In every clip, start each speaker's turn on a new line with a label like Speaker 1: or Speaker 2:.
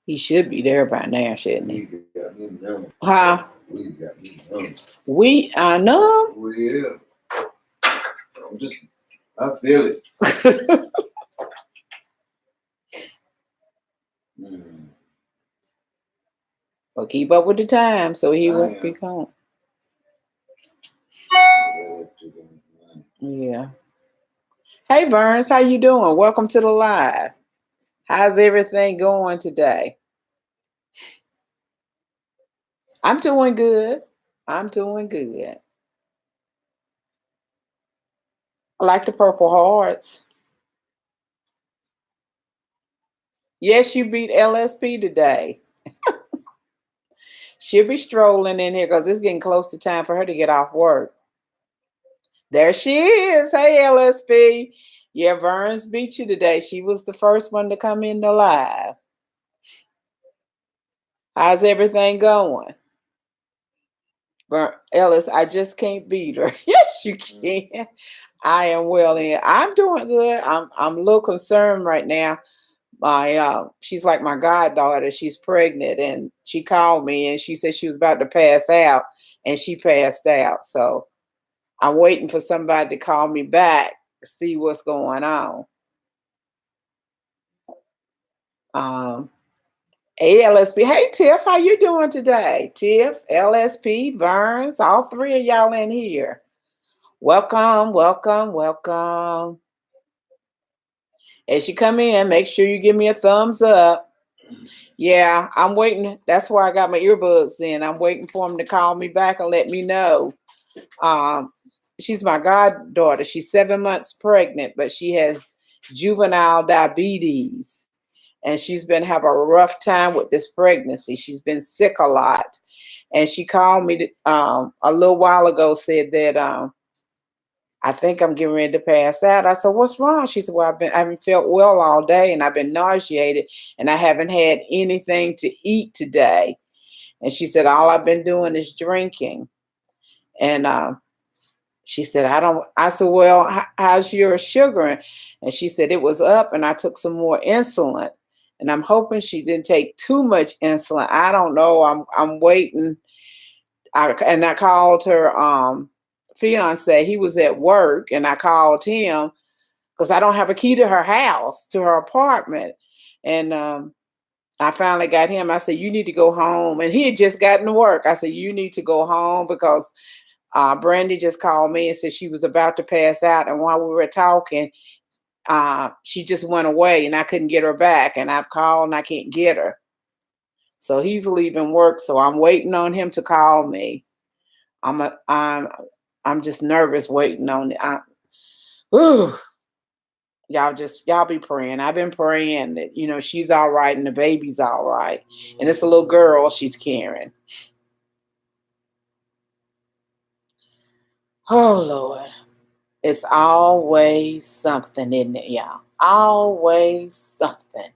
Speaker 1: He should be there by now, shouldn't he?
Speaker 2: We got him numb.
Speaker 1: Huh?
Speaker 2: We got him numb.
Speaker 1: We are numb?
Speaker 2: Well, yeah. I feel it.
Speaker 1: Well, keep up with the time so he won't be gone. Yeah. Hey, Burns, how you doing? Welcome to the live. How's everything going today? I'm doing good. I'm doing good. I like the Purple Hearts. Yes, you beat LSP today. She'll be strolling in here because it's getting close to time for her to get off work. There she is. Hey, LSP. Yeah, Burns beat you today. She was the first one to come in the live. How's everything going? Ellis, I just can't beat her. Yes, you can. I am well in. I'm doing good. I'm a little concerned right now. She's like my goddaughter. She's pregnant, and she called me and she said she was about to pass out, and she passed out. So I'm waiting for somebody to call me back to see what's going on. LSP. Hey, Tiff, how you doing today? Tiff, LSP, Burns, all three of y'all in here. Welcome, welcome, welcome. As you come in, make sure you give me a thumbs up. Yeah, I'm waiting. That's why I got my earbuds in. I'm waiting for them to call me back and let me know. She's my goddaughter. She's 7 months pregnant, but she has juvenile diabetes. And she's been having a rough time with this pregnancy. She's been sick a lot. And she called me a little while ago, said that I think I'm getting ready to pass out. I said, what's wrong? She said, well, I haven't felt well all day, and I've been nauseated, and I haven't had anything to eat today. And she said, all I've been doing is drinking. And she said, I said, well, how's your sugar? And she said, it was up, and I took some more insulin. And I'm hoping she didn't take too much insulin. I don't know. I'm waiting. I called her fiance. He was at work, and I called him because I don't have a key to her house, to her apartment. And I finally got him. I said, you need to go home. And he had just gotten to work. I said, you need to go home because Brandy just called me and said she was about to pass out. And while we were talking, she just went away and I couldn't get her back. And I've called and I can't get her. So he's leaving work. So I'm waiting on him to call me. I'm just nervous waiting on it. Y'all be praying. I've been praying that, she's all right and the baby's all right. And it's a little girl she's carrying. Oh, Lord. It's always something, isn't it, y'all? Always something.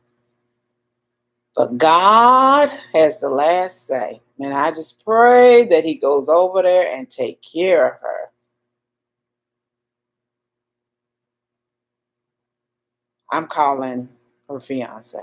Speaker 1: But God has the last say. And I just pray that he goes over there and take care of her. I'm calling her fiance.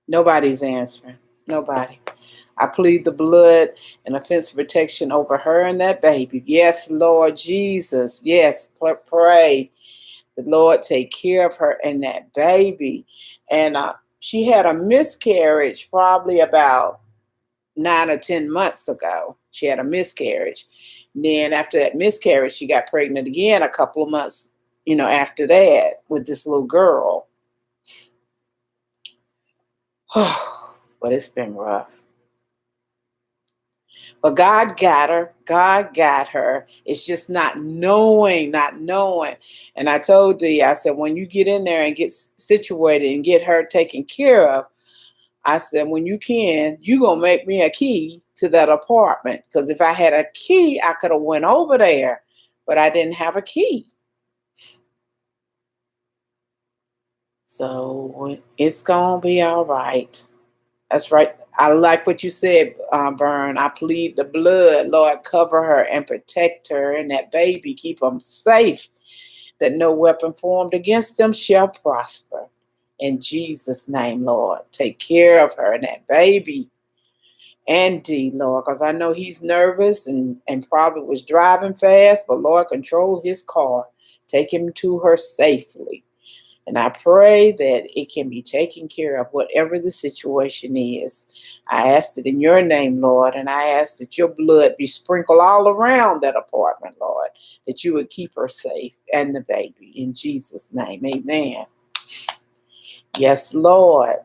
Speaker 1: Nobody's answering. Nobody. I plead the blood and offense protection over her and that baby. Yes, Lord Jesus. Yes, pray. The Lord take care of her and that baby. And she had a miscarriage probably about 9 or 10 months ago. She had a miscarriage. And then after that miscarriage, she got pregnant again a couple of months, after that with this little girl. But it's been rough. But God got her. God got her. It's just not knowing. And I told Dee, I said, when you get in there and get situated and get her taken care of, I said, when you can, you're going to make me a key to that apartment. Because if I had a key, I could have went over there, but I didn't have a key. So it's going to be all right. That's right. I like what you said, Vern. I plead the blood. Lord, cover her and protect her and that baby. Keep them safe, that no weapon formed against them shall prosper. In Jesus' name, Lord, take care of her and that baby. And D, Lord, because I know he's nervous and probably was driving fast, but Lord, control his car. Take him to her safely. And I pray that it can be taken care of, whatever the situation is. I ask it in your name, Lord, and I ask that your blood be sprinkled all around that apartment, Lord, that you would keep her safe and the baby. In Jesus' name, amen. Yes, Lord.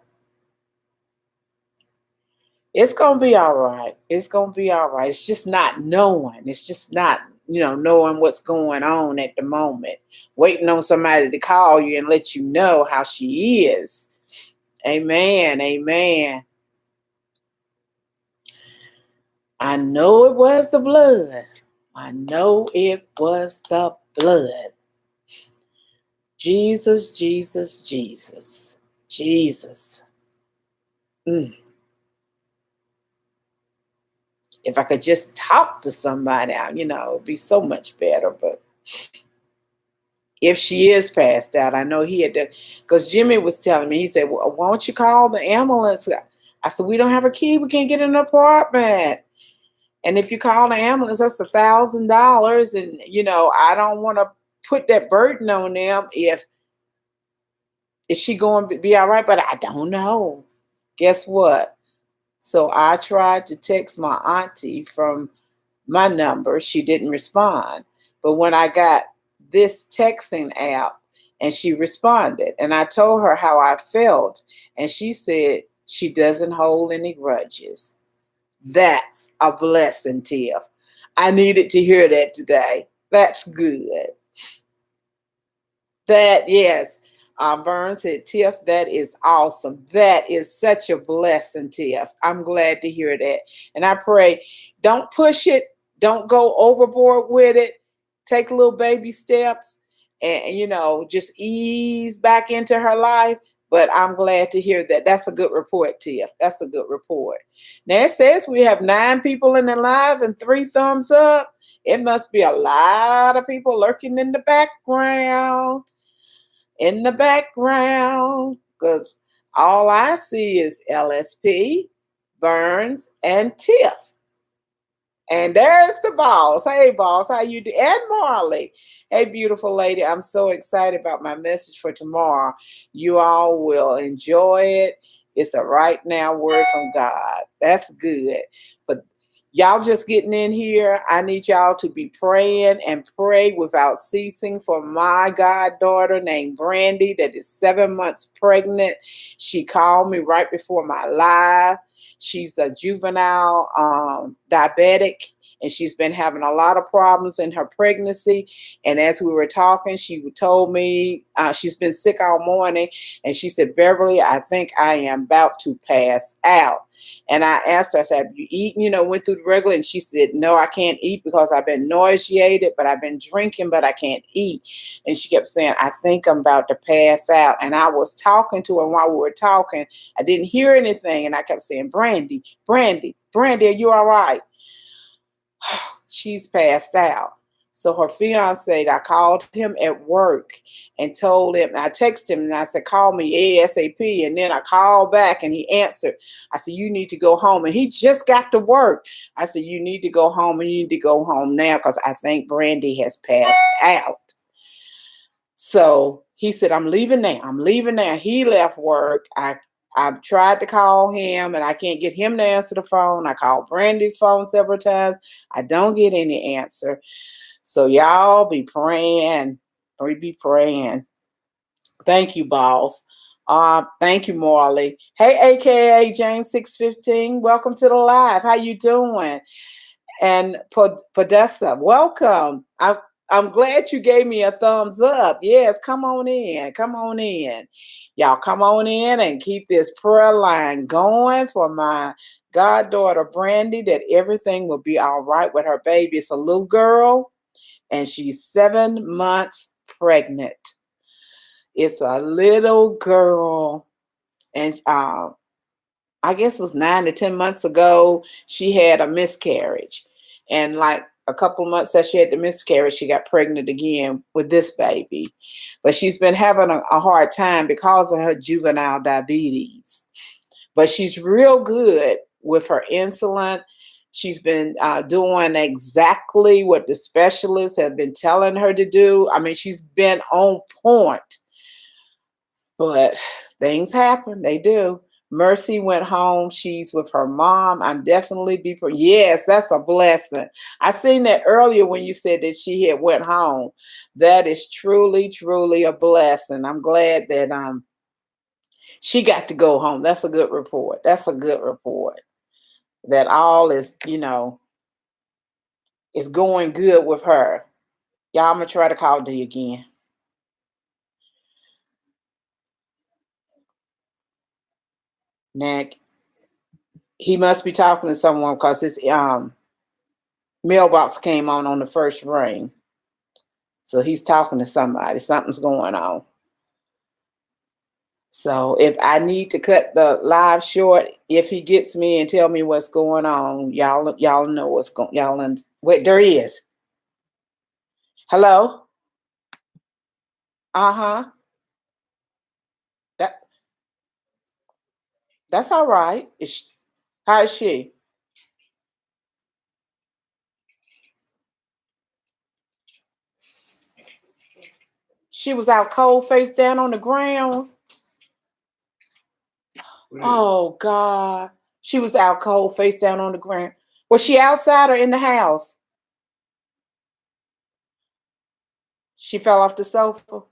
Speaker 1: It's going to be all right. It's going to be all right. It's just not knowing. It's just not, knowing what's going on at the moment. Waiting on somebody to call you and let you know how she is. Amen. Amen. I know it was the blood. I know it was the blood. Jesus, Jesus, Jesus. Jesus. If I could just talk to somebody, it'd be so much better. But if she is passed out, I know he had to, because Jimmy was telling me, he said, well, why don't you call the ambulance? I said, we don't have a key. We can't get an apartment. And if you call the ambulance, that's $1,000. And, I don't want to put that burden on them. Is she going to be all right? But I don't know. Guess what? So I tried to text my auntie from my number. She didn't respond. But when I got this texting app, and she responded, and I told her how I felt, and she said she doesn't hold any grudges. That's a blessing, Tiff. I needed to hear that today. That's good. That, yes. Vern said, Tiff, that is awesome. That is such a blessing, Tiff. I'm glad to hear that. And I pray, don't push it. Don't go overboard with it. Take little baby steps and, just ease back into her life. But I'm glad to hear that. That's a good report, Tiff. That's a good report. Now, it says we have 9 people in the live and 3 thumbs up. It must be a lot of people lurking in the background. Because all I see is LSP, Burns, and Tiff. And there's the boss. Hey, boss, how you doing? And Marley. Hey, beautiful lady. I'm so excited about my message for tomorrow. You all will enjoy it. It's a right now word from God. That's good. But y'all just getting in here. I need y'all to be praying and pray without ceasing for my goddaughter named Brandy that is 7 months pregnant. She called me right before my live. She's a juvenile diabetic, and she's been having a lot of problems in her pregnancy. And as we were talking, she told me she's been sick all morning, and she said, Beverly, I think I am about to pass out. And I asked her, I said, have you eaten, went through the regular? And she said, no, I can't eat because I've been nauseated, but I've been drinking, but I can't eat. And she kept saying, I think I'm about to pass out. And I was talking to her while we were talking. I didn't hear anything. And I kept saying, Brandy, are you all right? She's passed out. So her fiance, I called him at work and told him, I texted him and I said, call me ASAP. And then I called back and he answered. I said, you need to go home. And he just got to work. I said, you need to go home and you need to go home now because I think Brandy has passed out. So he said, I'm leaving now. He left work. I've tried to call him and I can't get him to answer the phone. I called Brandy's phone several times. I don't get any answer. So y'all be praying. We be praying. Thank you, boss. Thank you, Marley. Hey, AKA James 615. Welcome to the live. How you doing? And Podessa, welcome. I'm glad you gave me a thumbs up. Yes, come on in. Come on in. Y'all come on in and keep this prayer line going for my goddaughter Brandy, that everything will be all right with her baby. It's a little girl and she's 7 months pregnant. It's a little girl, and I guess it was 9 to 10 months ago, she had a miscarriage. And like a couple months that she had the miscarriage, she got pregnant again with this baby. But she's been having a hard time because of her juvenile diabetes. But she's real good with her insulin. She's been doing exactly what the specialists have been telling her to do. I mean, she's been on point. But things happen. They do. Mercy went home. She's with her mom. I'm definitely yes, that's a blessing. I seen that earlier when you said that she had went home. That is truly, truly a blessing. I'm glad that she got to go home. That's a good report. That's a good report. That all is, is going good with her. Y'all, I'm gonna try to call D again. Nick, he must be talking to someone because his mailbox came on the first ring. So he's talking to somebody. Something's going on. So if I need to cut the live short, if he gets me and tell me what's going on, y'all know what's going. Wait, there he is. Hello. Uh-huh. That's all right. How is she? She was out cold, face down on the ground. Oh God. She was out cold, face down on the ground. Was she outside or in the house? She fell off the sofa.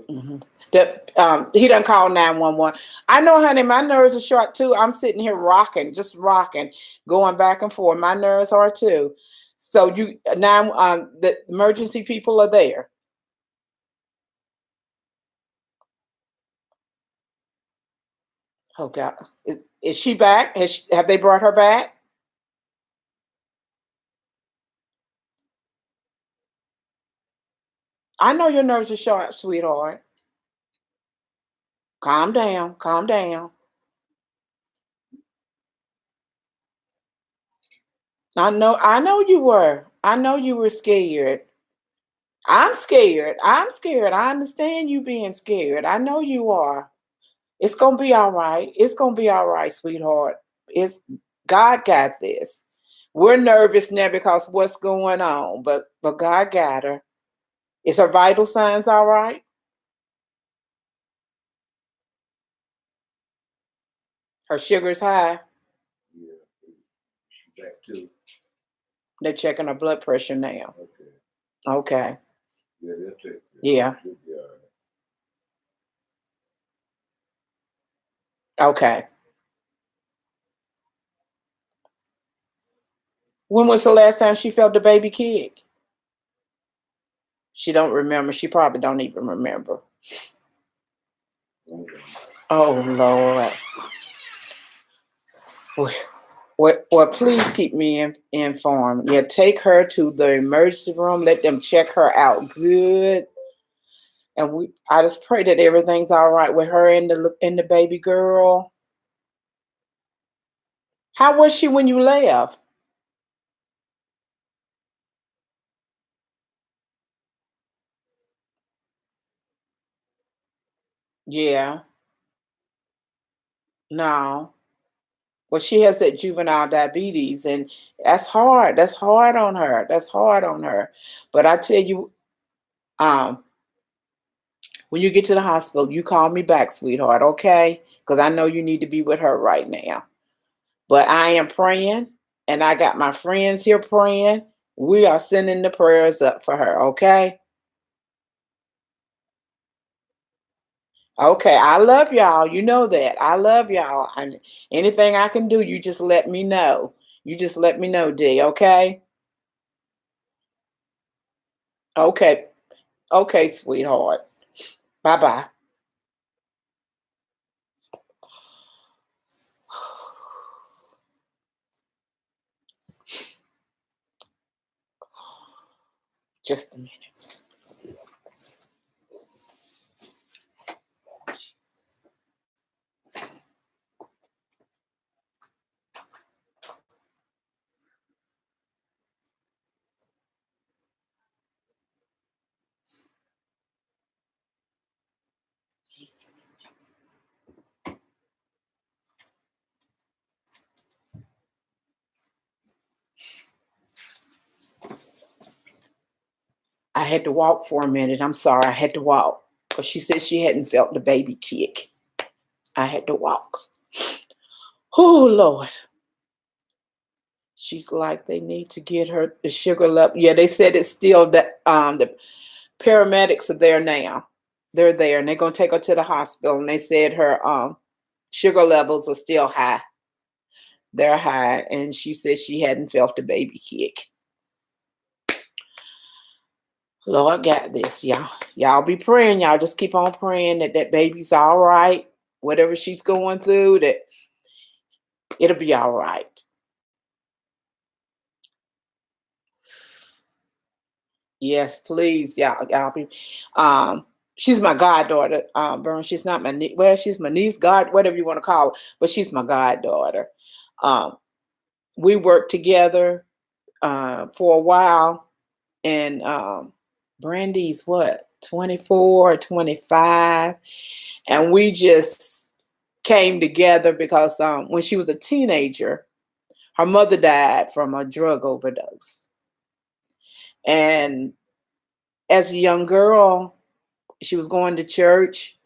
Speaker 1: Mm-hmm. He done call 911. I know, honey, my nerves are short too. I'm sitting here rocking, just rocking, going back and forth. My nerves are too. So the emergency people are there. Oh God, is she back? Have they brought her back? I know your nerves are short, sweetheart. Calm down, calm down. I know you were. I know you were scared. I'm scared. I'm scared. I understand you being scared. I know you are. It's gonna be all right. It's gonna be all right, sweetheart. It's God got this. We're nervous now because what's going on, but God got her. Is her vital signs all right? Her sugar's high.
Speaker 2: Yeah, she's back too.
Speaker 1: They're checking her blood pressure now.
Speaker 2: Okay.
Speaker 1: Okay.
Speaker 2: Yeah, they'll take.
Speaker 1: Yeah.
Speaker 2: Yeah.
Speaker 1: Okay. When was the last time she felt the baby kick? She don't remember. She probably don't even remember.
Speaker 2: Okay.
Speaker 1: Oh Lord. Well, please keep me informed. Yeah, take her to the emergency room. Let them check her out good. And I just pray that everything's all right with her and the baby girl. How was she when you left? Yeah. No. Well, she has that juvenile diabetes, and that's hard. That's hard on her. That's hard on her. But I tell you, um, when you get to the hospital, you call me back, sweetheart, okay? Because I know you need to be with her right now. But I am praying, and I got my friends here praying. We are sending the prayers up for her, okay? Okay, I love y'all. You know that. I love y'all. And anything I can do, you just let me know. You just let me know, D, okay? Okay. Okay, sweetheart. Bye-bye. Just a minute. Jesus, Jesus. I had to walk for a minute. I'm sorry. I had to walk. Because she said she hadn't felt the baby kick. I had to walk. Oh, Lord. She's like, they need to get her the sugar level. Yeah, they said it's still that the paramedics are there now. They're there and they're gonna take her to the hospital. And they said her sugar levels are still high. They're high. And she said she hadn't felt the baby kick. Lord got this, y'all. Y'all be praying. Y'all just keep on praying that that baby's all right. Whatever she's going through, that it'll be all right. Yes, please, y'all be. She's my goddaughter, Burn. She's not my well, she's my niece, god, whatever you want to call her, but she's my goddaughter. Um, we worked together for a while, and Brandy's what 24, 25, and we just came together because when she was a teenager, her mother died from a drug overdose, and as a young girl, she was going to church,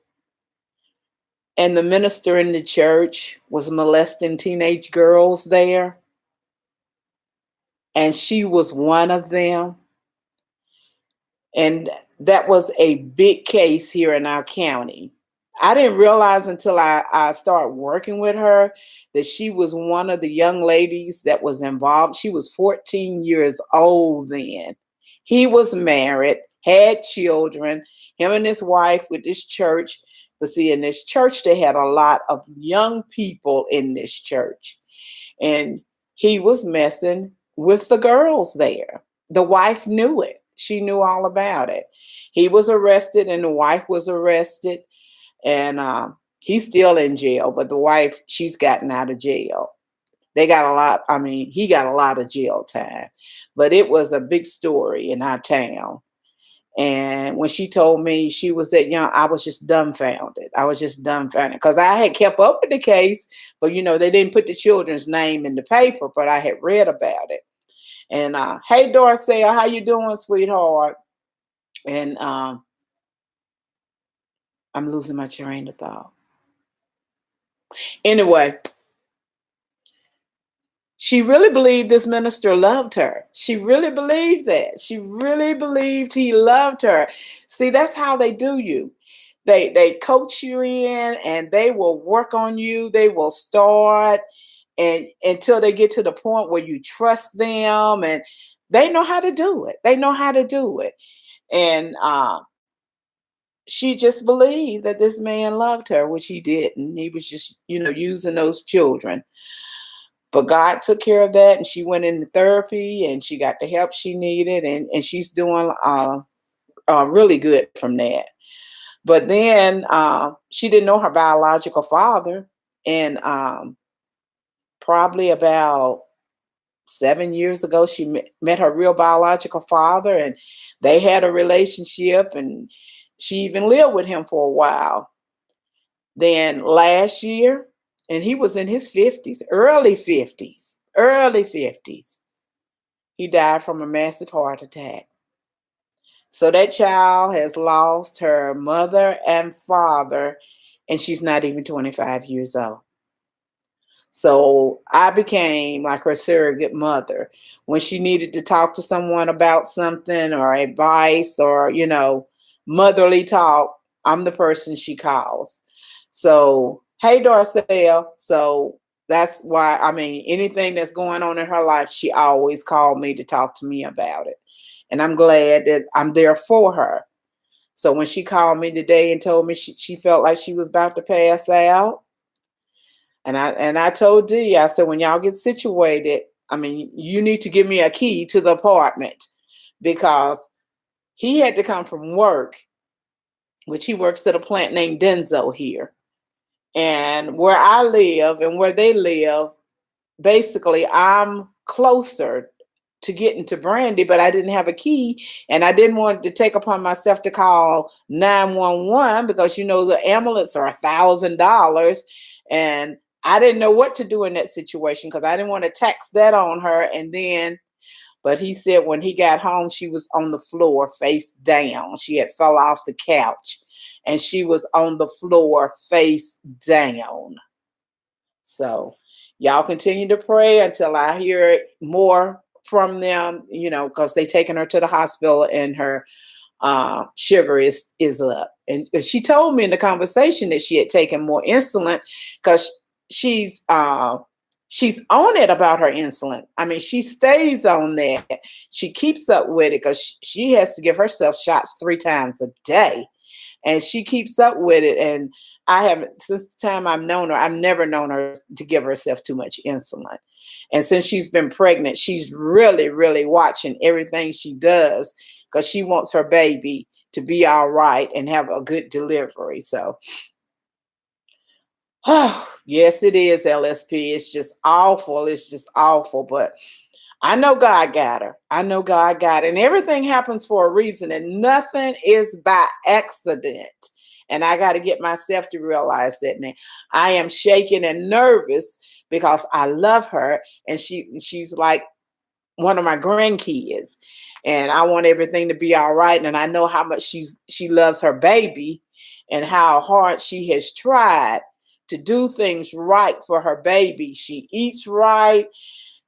Speaker 1: and the minister in the church was molesting teenage girls there, and she was one of them. And that was a big case here in our county. I didn't realize until I started working with her that she was one of the young ladies that was involved. She was 14 years old then. He was married, had children, him and his wife with this church. But see, in this church, they had a lot of young people in this church. And he was messing with the girls there. The wife knew it. She knew all about it. He was arrested and the wife was arrested. And he's still in jail, but the wife, she's gotten out of jail. They got a lot, I mean, he got a lot of jail time. But it was a big story in our town. And when she told me she was that young, I was just dumbfounded. I was just dumbfounded because I had kept up with the case, but they didn't put the children's name in the paper, but I had read about it. And hey, Darcel, how you doing, sweetheart? And I'm losing my train of thought. Anyway, she really believed this minister loved her. She really believed that. She really believed he loved her. See, that's how they do you. They coach you in and they will work on you. They will start and until they get to the point where you trust them, and they know how to do it. They know how to do it. And she just believed that this man loved her, which he didn't. He was just, using those children. But God took care of that, and she went into therapy, and she got the help she needed, and she's doing really good from that. But then she didn't know her biological father, and probably about 7 years ago, she met her real biological father, and they had a relationship, and she even lived with him for a while. Then last year, and he was in his 50s, early 50s, he died from a massive heart attack. So that child has lost her mother and father, and she's not even 25 years old. So I became like her surrogate mother. When she needed to talk to someone about something or advice or, motherly talk, I'm the person she calls. So, hey, Darcel. So that's why, anything that's going on in her life, she always called me to talk to me about it. And I'm glad that I'm there for her. So when she called me today and told me she felt like she was about to pass out, and I told Dee, I said, when y'all get situated, I mean, you need to give me a key to the apartment, because he had to come from work, which he works at a plant named Denso here. And where I live and where they live, basically I'm closer to getting to Brandy, but I didn't have a key, and I didn't want to take upon myself to call 911, because the ambulance are $1,000, and I didn't know what to do in that situation, because I didn't want to tax that on her. And then, but he said when he got home, she was on the floor face down. She had fell off the couch, and she was on the floor face down. So y'all continue to pray until I hear more from them, because they taking her to the hospital, and her sugar is up. And she told me in the conversation that she had taken more insulin, because she's on it about her insulin. I mean, she stays on that. She keeps up with it, because she has to give herself shots 3 times a day. And she keeps up with it. And I haven't, since the time I've known her, I've never known her to give herself too much insulin. And since she's been pregnant, she's really, really watching everything she does, because she wants her baby to be all right and have a good delivery. So, oh, yes, it is, LSP. It's just awful. It's just awful. But I know God got her. I know God got her. And everything happens for a reason, and nothing is by accident. And I got to get myself to realize that now. I am shaking and nervous because I love her, and she's like one of my grandkids, and I want everything to be all right. And I know how much she loves her baby, and how hard she has tried to do things right for her baby. She eats right.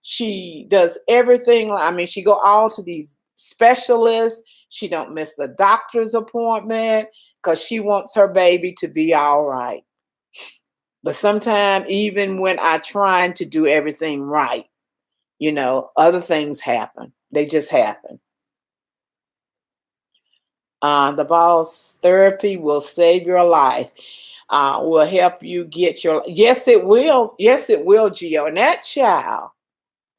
Speaker 1: She does everything. I mean, she go all to these specialists. She don't miss a doctor's appointment, because she wants her baby to be all right. But sometimes, even when I trying to do everything right, other things happen. They just happen. The boss therapy will save your life. Will help you get your. Yes, it will. Yes, it will, Gio. And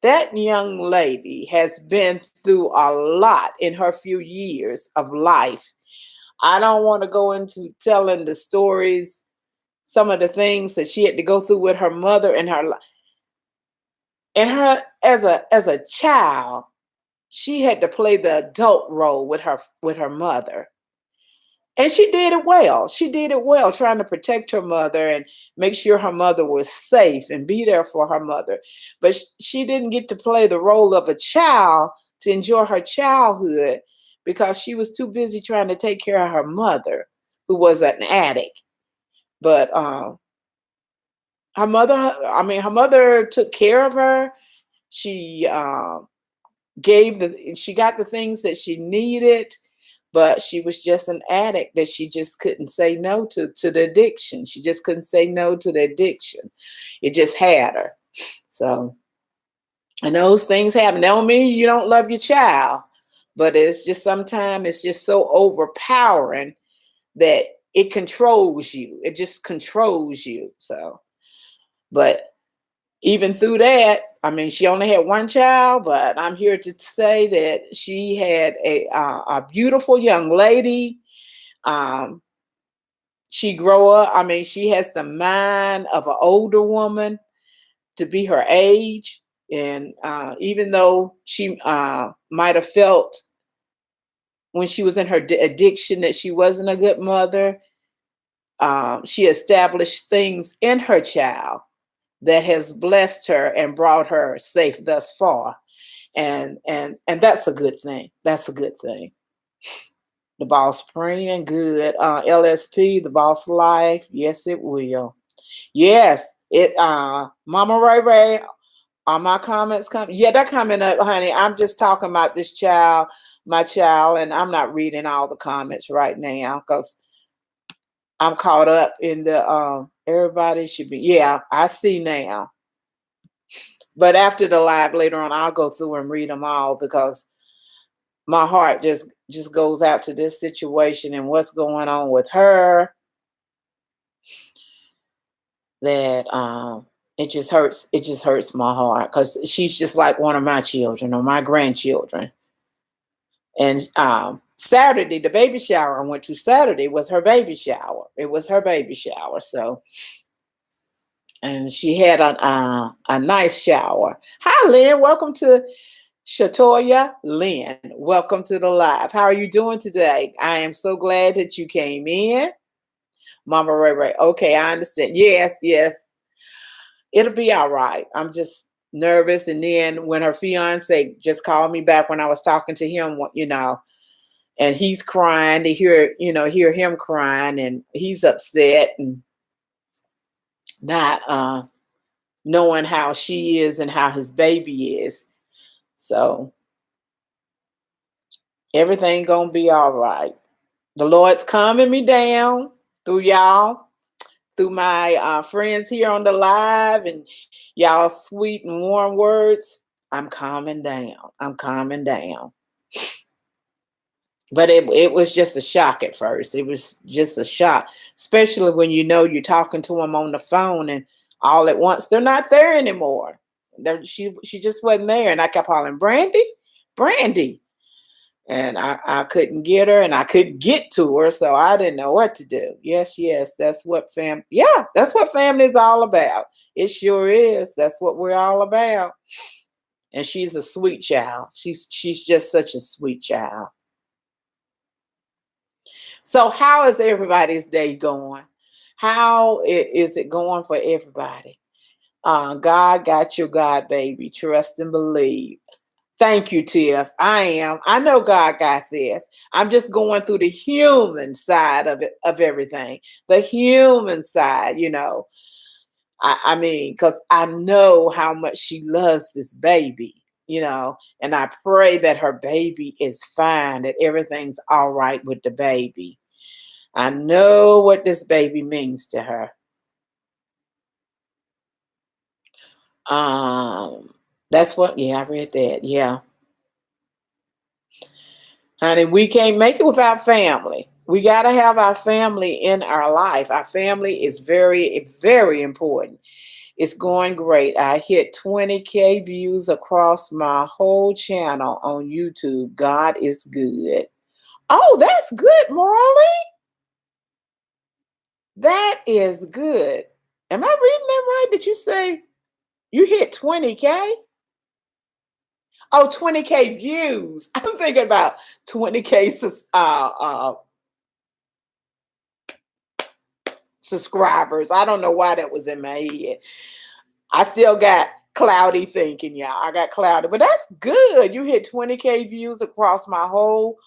Speaker 1: that young lady has been through a lot in her few years of life. I don't want to go into telling the stories, some of the things that she had to go through with her mother, and her as a child. She had to play the adult role with her mother. And she did it well. She did it well, trying to protect her mother and make sure her mother was safe and be there for her mother. But she didn't get to play the role of a child to enjoy her childhood, because she was too busy trying to take care of her mother, who was an addict. But her mother took care of her. She she got the things that she needed. But she was just an addict that she just couldn't say no to the addiction. She just couldn't say no to the addiction. It just had her. So, and those things happen. That don't mean you don't love your child, but it's just sometimes it's just so overpowering that it controls you. It just controls you. So, but even through that, I mean, she only had one child, but I'm here to say that she had a beautiful young lady. She grew up. I mean, she has the mind of an older woman to be her age. And even though she might have felt when she was in her addiction that she wasn't a good mother, she established things in her child that has blessed her and brought her safe thus far. And that's a good thing. That's a good thing. The boss praying, good. LSP, the boss life, yes, it will. Yes, it Mama Ray Ray, are my comments coming? Yeah, they're coming up, honey. I'm just talking about this child, my child, and I'm not reading all the comments right now because I'm caught up in the everybody should be. Yeah, I see now. But after the live later on, I'll go through and read them all, because my heart just goes out to this situation and what's going on with her, that it just hurts my heart, because she's just like one of my children or my grandchildren. And Saturday, the baby shower I went to Saturday was her baby shower. It was her baby shower. So, and she had a nice shower. Hi, Lynn. Welcome to Shatoya Lynn. Welcome to the live. How are you doing today? I am so glad that you came in. Mama Ray Ray. Okay, I understand. Yes, yes. It'll be all right. I'm just nervous. And then when her fiance just called me back when I was talking to him, and he's crying to hear him crying, and he's upset and not knowing how she is and how his baby is. So everything gonna be all right. The Lord's calming me down through y'all, through my friends here on the live, and y'all sweet and warm words. I'm calming down. I'm calming down. But it was just a shock at first. It was just a shock, especially when you're talking to them on the phone, and all at once they're not there anymore. She just wasn't there, and I kept calling Brandy, Brandy, and I couldn't get her, and I couldn't get to her, so I didn't know what to do. Yes, that's what that's what family is all about. It sure is. That's what we're all about. And she's a sweet child. She's just such a sweet child. So how is everybody's day going? How is it going for everybody? God got your God, baby. Trust and believe. Thank you, Tiff. I know God got this. I'm just going through the human side of it, of everything. The human side, I mean, because I know how much she loves this baby, and I pray that her baby is fine, that everything's all right with the baby. I know what this baby means to her. That's what, yeah, I read that. Yeah. Honey, we can't make it without family. We got to have our family in our life. Our family is very, very important. It's going great. I hit 20K views across my whole channel on YouTube. God is good. Oh, that's good, Marley. That is good. Am I reading that right? Did you say you hit 20K? Oh, 20K views. I'm thinking about 20K subscribers. I don't know why that was in my head. I still got cloudy thinking, y'all. I got cloudy, but that's good. You hit 20K views across my whole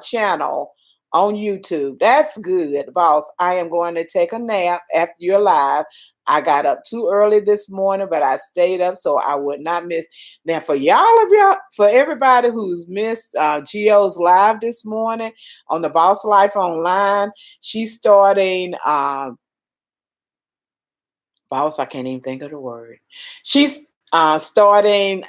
Speaker 1: channel on YouTube. That's good, boss. I am going to take a nap after you're live. I got up too early this morning, but I stayed up so I would not miss. Now, for for everybody who's missed Gio's live this morning on the Boss Life Online, she's starting. Boss, I can't even think of the word. She's starting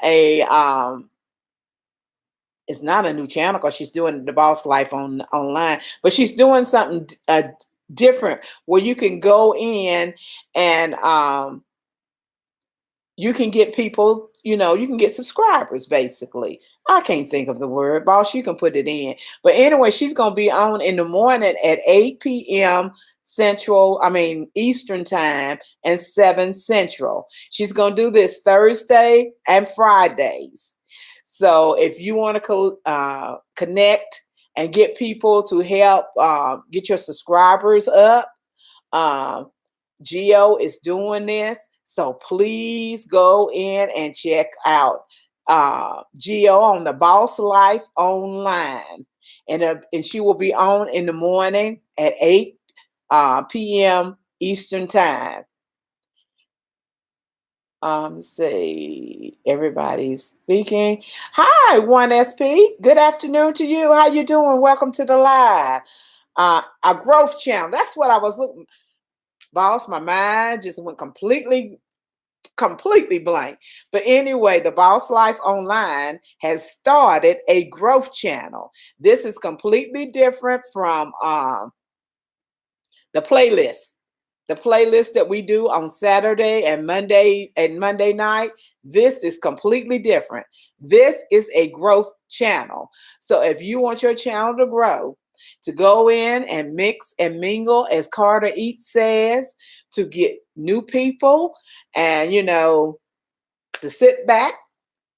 Speaker 1: it's not a new channel because she's doing the Boss Life online, but she's doing something different where you can go in and you can get people, you can get subscribers basically. I can't think of the word, boss. You can put it in. But anyway, she's going to be on in the morning at 8 p.m. Eastern time and 7 Central. She's going to do this Thursday and Fridays. So if you want to connect and get people to help get your subscribers up, Gio is doing this, so please go in and check out Gio on the Boss Life Online, and she will be on in the morning at 8 p.m. Eastern time. See, everybody's speaking. Hi, 1SP. Good afternoon to you. How you doing? Welcome to the live. A growth channel. That's what I was looking. Boss, my mind just went completely completely blank. But anyway, the Boss Life Online has started a growth channel. This is completely different from the playlist. The playlist that we do on Saturday and Monday night, this is completely different. This is a growth channel. So if you want your channel to grow, to go in and mix and mingle, as Carter Eats says, to get new people and, to sit back,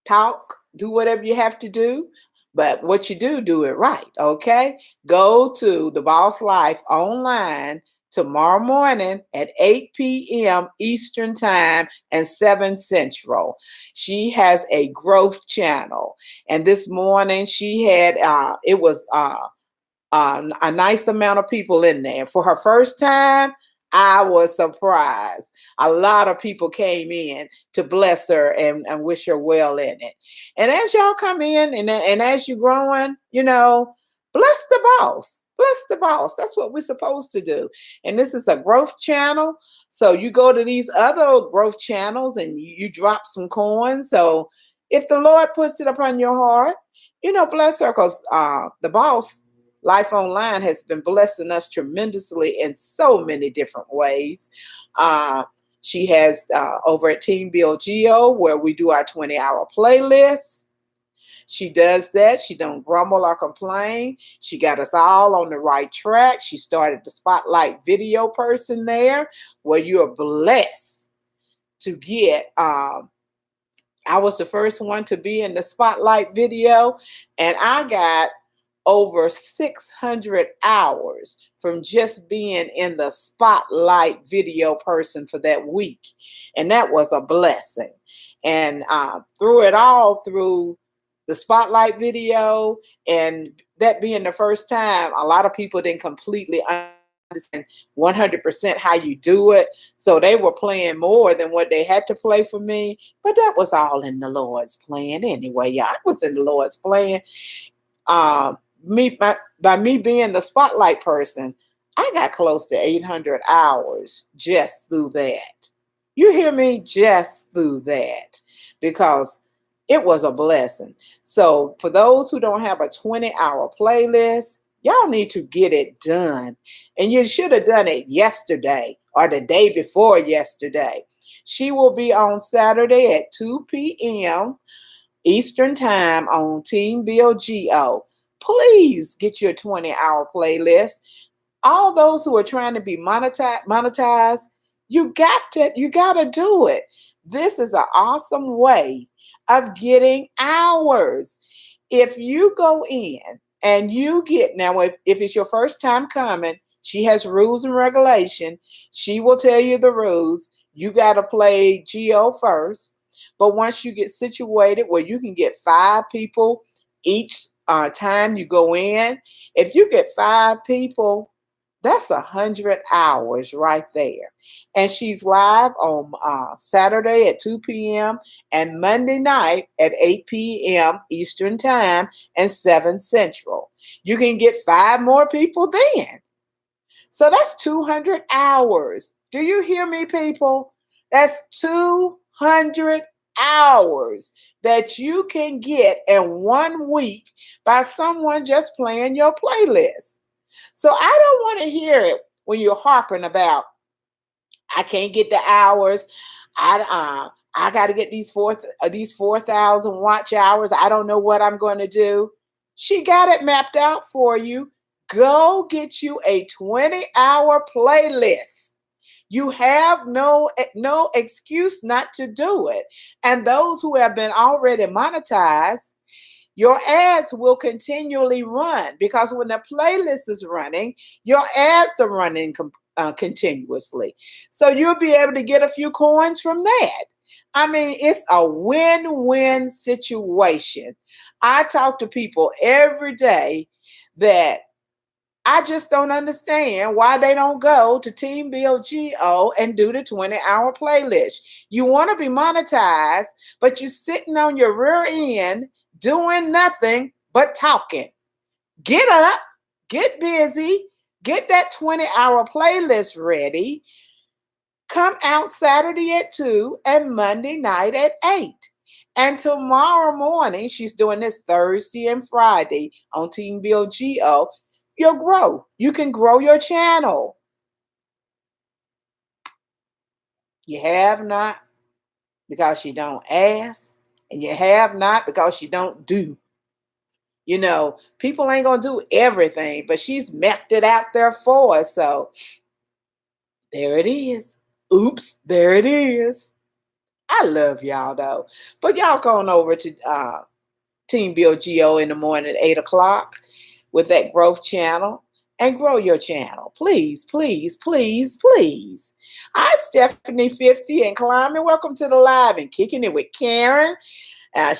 Speaker 1: talk, do whatever you have to do. But what you do it right, okay? Go to the Boss Life Online tomorrow morning at 8 p.m. Eastern Time and 7 Central. She has a growth channel. And this morning she had, it was a nice amount of people in there. For her first time, I was surprised. A lot of people came in to bless her and wish her well in it. And as y'all come in and as you're growing, bless the boss. Bless the boss. That's what we're supposed to do. And this is a growth channel. So you go to these other growth channels and you drop some coins. So if the Lord puts it upon your heart, bless her, because the Boss Life Online has been blessing us tremendously in so many different ways. She has over at Team Bill Geo, where we do our 20-hour playlist. She does that. She don't grumble or complain. She got us all on the right track. She started the Spotlight video person there, where you are blessed to get. I was the first one to be in the Spotlight video, and I got over 600 hours from just being in the Spotlight video person for that week. And that was a blessing. And through it all, through the Spotlight video, and that being the first time, a lot of people didn't completely understand 100% how you do it. So they were playing more than what they had to play for me. But that was all in the Lord's plan anyway. Yeah, I was in the Lord's plan. By me being the Spotlight person, I got close to 800 hours just through that. You hear me? Just through that, because it was a blessing. So for those who don't have a 20-hour playlist, y'all need to get it done. And you should have done it yesterday or the day before yesterday. She will be on Saturday at 2 p.m. Eastern Time on Team Bill Geo. Please get your 20-hour playlist. All those who are trying to be monetized, you got to do it. This is an awesome way of getting hours. If you go in and you get, now if it's your first time coming, she has rules and regulation. She will tell you the rules. You got to play Geo first. But once you get situated where you can get 5 people each time you go in, if you get 5 people, that's 100 hours right there. And she's live on Saturday at 2 p.m. and Monday night at 8 p.m. Eastern Time and 7 Central. You can get 5 more people then. So that's 200 hours. Do you hear me, people? That's 200 hours that you can get in 1 week by someone just playing your playlist. So I don't want to hear it when you're harping about, I can't get the hours. I got to get these 4,000 watch hours. I don't know what I'm going to do. She got it mapped out for you. Go get you a 20-hour playlist. You have no excuse not to do it. And those who have been already monetized, your ads will continually run, because when the playlist is running, your ads are running continuously. So you'll be able to get a few coins from that. I mean, it's a win-win situation. I talk to people every day that I just don't understand why they don't go to Team Bill Geo and do the 20-hour playlist. You want to be monetized, but you're sitting on your rear end doing nothing but talking. Get up, get busy, get that 20-hour playlist ready, Come out Saturday at 2 and Monday night at 8. And tomorrow morning, she's doing this Thursday and Friday on Team Build Go. You'll grow. You can grow your channel. You have not because you don't ask, and you have not because you don't do. You know, people ain't going to do everything, but she's mapped it out there for us. So there it is. Oops, there it is. I love y'all though. But y'all going over to Team Build Go in the morning at 8 o'clock with that growth channel and grow your channel. Please, please, please, please. Hi, Stephanie 50 and Climbing. Welcome to the live and Kicking It with Karen.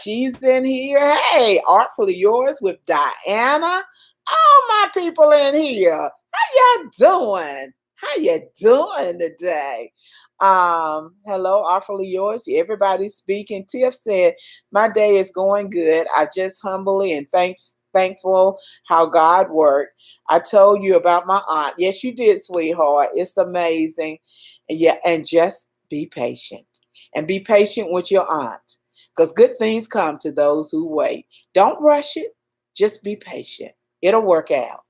Speaker 1: She's in here. Hey, Artfully Yours with Diana. All my people in here. How y'all doing? How you doing today? Hello, Artfully Yours. Everybody's speaking. Tiff said, my day is going good. I just humbly and thankful how God worked. I told you about my aunt. Yes, you did, sweetheart. It's amazing. And yeah, and just be patient. And be patient with your aunt. Because good things come to those who wait. Don't rush it. Just be patient. It'll work out.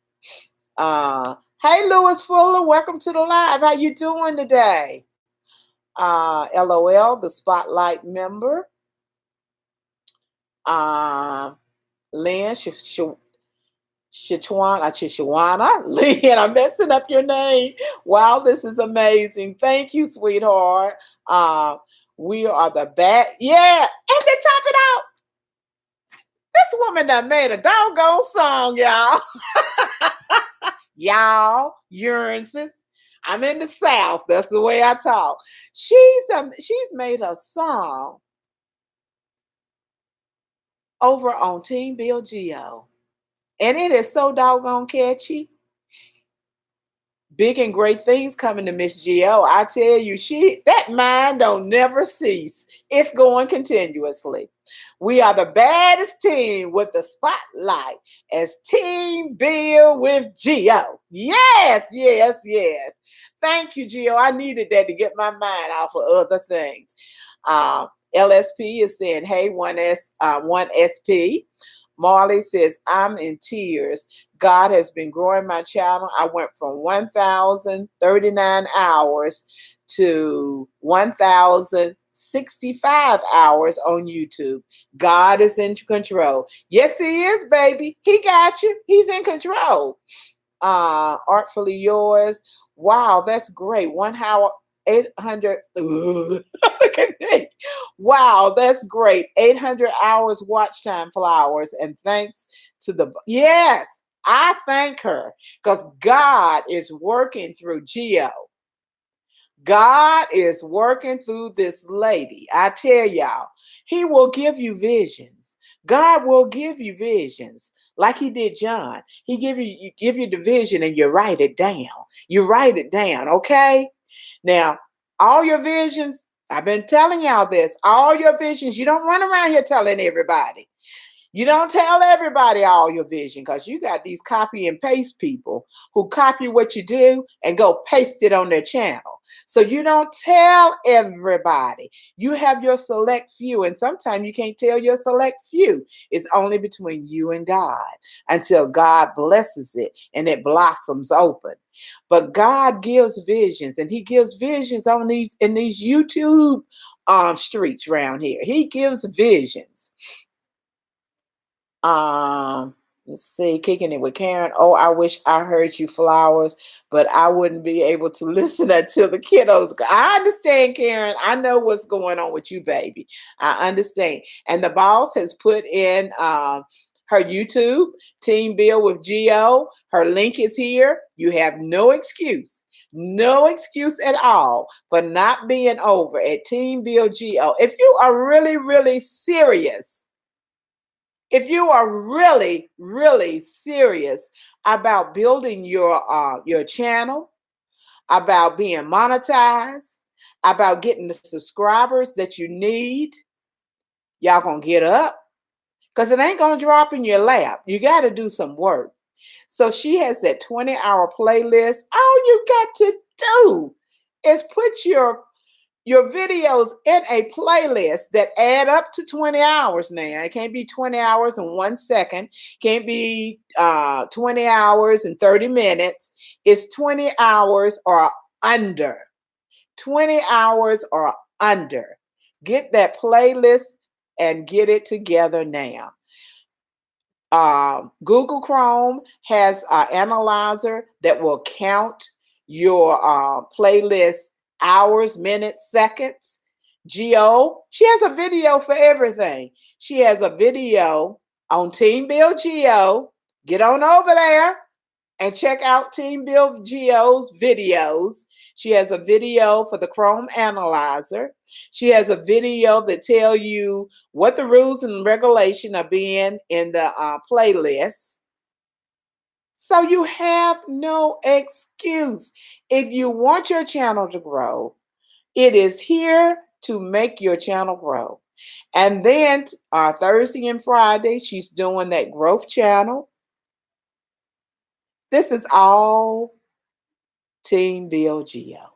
Speaker 1: Hey, Lewis Fuller, welcome to the live. How you doing today? LOL, the Spotlight member. Lynn Shishwana. Lynn, I'm messing up your name. Wow, this is amazing. Thank you, sweetheart. We are the bad. Yeah, and to top it out, this woman done made a doggone song, y'all. Y'all, Urances. I'm in the South. That's the way I talk. She's made a song over on Team Build Go. And it is so doggone catchy. Big and great things coming to Miss Gio. I tell you, that mind don't never cease. It's going continuously. We are the baddest team with the spotlight as Team Build with Gio. Yes, yes, yes. Thank you, Gio. I needed that to get my mind off of other things. LSP is saying, hey, 1SP. Marley says, I'm in tears. God has been growing my channel. I went from 1,039 hours to 1,065 hours on YouTube. God is in control. Yes, he is, baby. He got you. He's in control. Artfully Yours. Wow, that's great. 1 hour, 800. Look at me. Wow, that's great. 800 hours watch time, Flowers. And thanks to yes, I thank her because God is working through Gio. God is working through this lady. I tell y'all, he will give you visions. God will give you visions like he did John. He give you the vision and you write it down. You write it down, okay? Now, all your visions, I've been telling y'all this, all your visions, you don't run around here telling everybody. You don't tell everybody all your vision because you got these copy and paste people who copy what you do and go paste it on their channel. So you don't tell everybody. You have your select few, and sometimes you can't tell your select few. It's only between you and God until God blesses it and it blossoms open. But God gives visions, and he gives visions in these YouTube streets around here. He gives visions. Let's see, Kicking It with Karen. Oh, I wish I heard you, Flowers, but I wouldn't be able to listen until the kiddos go. I understand, Karen. I know what's going on with you, baby. I understand. And the boss has put in her YouTube, Team Build with Gio. Her link is here. You have no excuse. No excuse at all for not being over at Team Build Go. If you are really, really serious, if you are really, really serious about building your channel, about being monetized, about getting the subscribers that you need, y'all gonna get up because it ain't gonna drop in your lap. You got to do some work. So she has that 20-hour playlist. All you got to do is put your videos in a playlist that add up to 20 hours now. It can't be 20 hours and 1 second. Can't be 20 hours and 30 minutes. It's 20 hours or under. 20 hours or under. Get that playlist and get it together now. Google Chrome has an analyzer that will count your playlist hours, minutes, seconds. Geo, she has a video for everything. She has a video on Team Build Geo. Get on over there and check out Team Build Geo's videos. She has a video for the Chrome Analyzer. She has a video that tell you what the rules and regulation are being in the playlist. So you have no excuse. If you want your channel to grow, it is here to make your channel grow. And then Thursday and Friday, she's doing that growth channel. This is all Team Build Geo.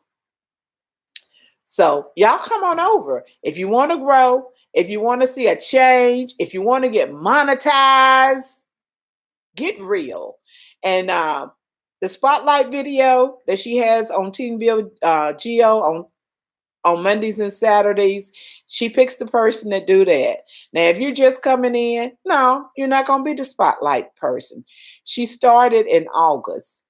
Speaker 1: So y'all come on over. If you want to grow, if you want to see a change, if you want to get monetized, get real. And the spotlight video that she has on Team Build Geo on Mondays and Saturdays, she picks the person that do that. Now, if you're just coming in, no, you're not going to be the spotlight person. She started in August.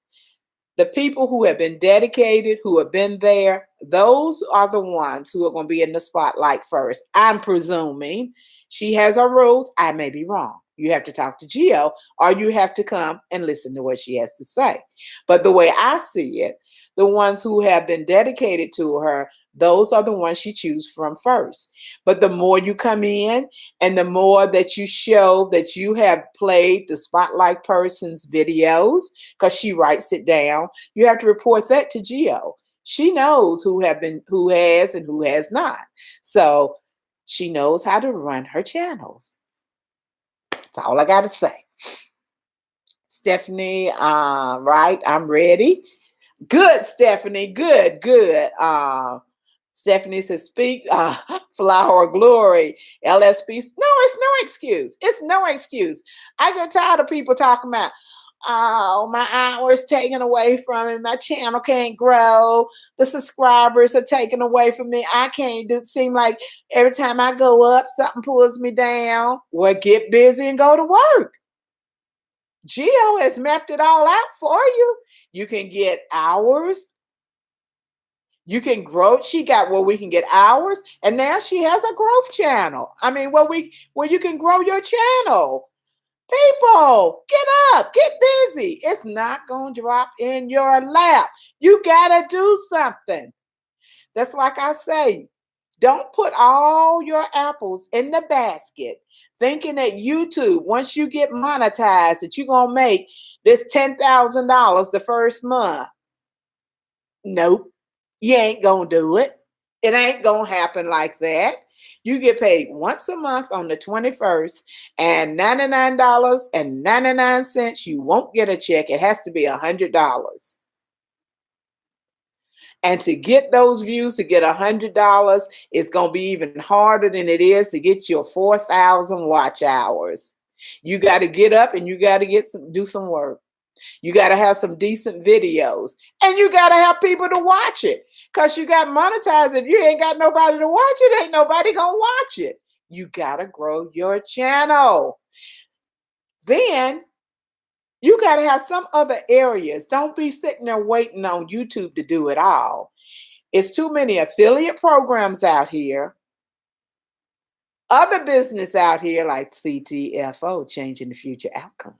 Speaker 1: The people who have been dedicated, who have been there, those are the ones who are going to be in the spotlight first. I'm presuming. She has her rules. I may be wrong. You have to talk to Geo, or you have to come and listen to what she has to say. But the way I see it, the ones who have been dedicated to her, those are the ones she chooses from first. But the more you come in and the more that you show that you have played the spotlight person's videos, because she writes it down, you have to report that to Geo. She knows who has and who has not. So she knows how to run her channels. That's all I got to say. Stephanie, right, I'm ready. Good, Stephanie, good. Stephanie says, speak, flower glory, LSP. No, it's no excuse. It's no excuse. I get tired of people talking about, oh, my hours taken away from me. My channel can't grow. The subscribers are taken away from me. I can't do it. Seem like every time I go up, something pulls me down. Well, get busy and go to work. Geo has mapped it all out for you. You can get hours. You can grow. She got where we can get hours, and now she has a growth channel. I mean, where you can grow your channel. People, get up, get busy. It's not going to drop in your lap. You got to do something. That's like I say, don't put all your apples in the basket thinking that YouTube, once you get monetized, that you're going to make this $10,000 the first month. Nope, you ain't going to do it. It ain't going to happen like that. You get paid once a month on the 21st, and $99.99, you won't get a check. It has to be $100. And to get those views, to get $100, it's going to be even harder than it is to get your 4,000 watch hours. You got to get up and you got to do some work. You got to have some decent videos, and you got to have people to watch it, because you got monetized. If you ain't got nobody to watch it, ain't nobody going to watch it. You got to grow your channel. Then you got to have some other areas. Don't be sitting there waiting on YouTube to do it all. It's too many affiliate programs out here. Other business out here like CTFO, Changing the Future Outcome.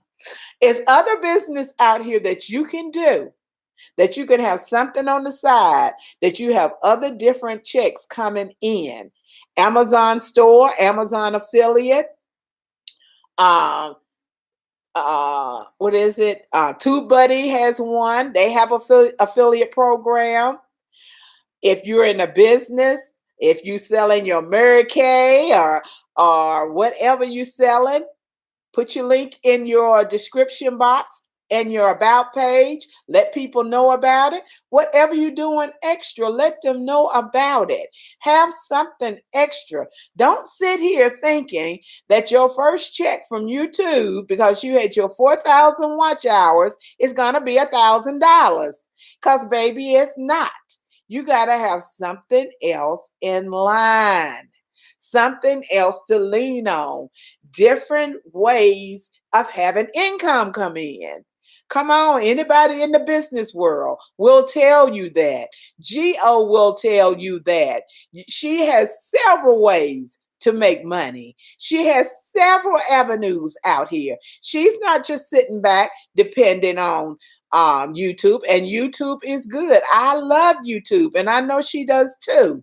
Speaker 1: It's other business out here that you can do, that you can have something on the side, that you have other different checks coming in. Amazon store, Amazon affiliate. What is it? TubeBuddy has one. They have affiliate program. If you're in a business, if you selling your Mary Kay or whatever you selling, put your link in your description box. in your about page. Let people know about it. Whatever you're doing extra, let them know about it. Have something extra. Don't sit here thinking that your first check from YouTube, because you had your 4,000 watch hours, is going to be $1,000. Because, baby, it's not. You got to have something else in line, something else to lean on, different ways of having income come in. Come on, anybody in the business world will tell you that. Geo will tell you that. She has several ways to make money. She has several avenues out here. She's not just sitting back depending on YouTube, and YouTube is good. I love YouTube, and I know she does too.